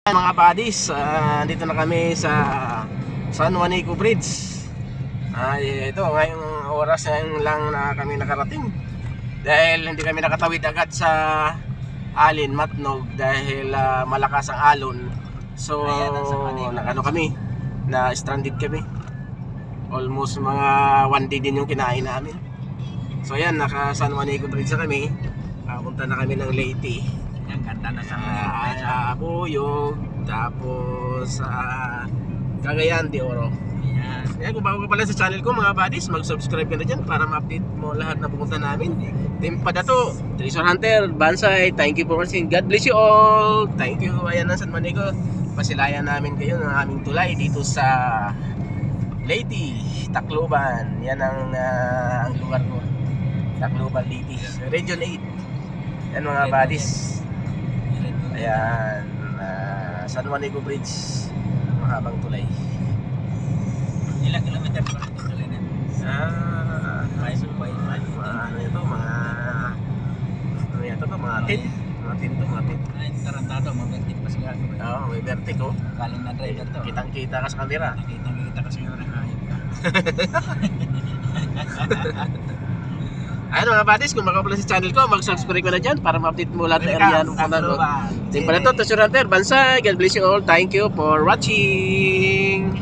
Mga buddies, dito na kami sa San Juanico Bridge. Ito, ngayong oras lang na kami nakarating. Dahil hindi kami nakatawid agad sa Alin, Matnog dahil malakas ang alon. So, nakano kami, na stranded kami. Almost mga 1 day din yung kinain namin. So ayan, naka San Juanico Bridge na kami. Punta na kami ng Leyte. Ang ganda na sa Buyog, tapos Cagayan de Oro. Ayan. Kaya kung bago ka pala sa channel ko mga buddies, mag-subscribe ka na dyan para ma-update mo lahat na pupunta namin. Team Padato, Treasure Hunter, Bansay, thank you for watching. God bless you all. Thank you. Ayan na San Juanico. Pasilayan namin kayo ng aming tulay dito sa Leyte, Tacloban. Yan ang lugar ko. Tacloban, Leyte, Region 8. Yan mga buddies. Ayan, San Juanico Bridge, mahabang tulay. Ilang kilometer pa rin tuloy na? 5.5. Ano ito, mga 10 to, mga 10. Ay, tarantado, mabentik pa siguro. Oo, may vertigo. Galing na driver to. Kitang-kita ka sa camera. Nakita kasi yung hayop ka. Ayun mga buddies, kung makapala sa channel ko, mag-subscribe ka na dyan para ma-update mo lahat ng area ng kanal. Team Padato, Treasure Hunter, Bansay, God bless you all. Thank you for watching.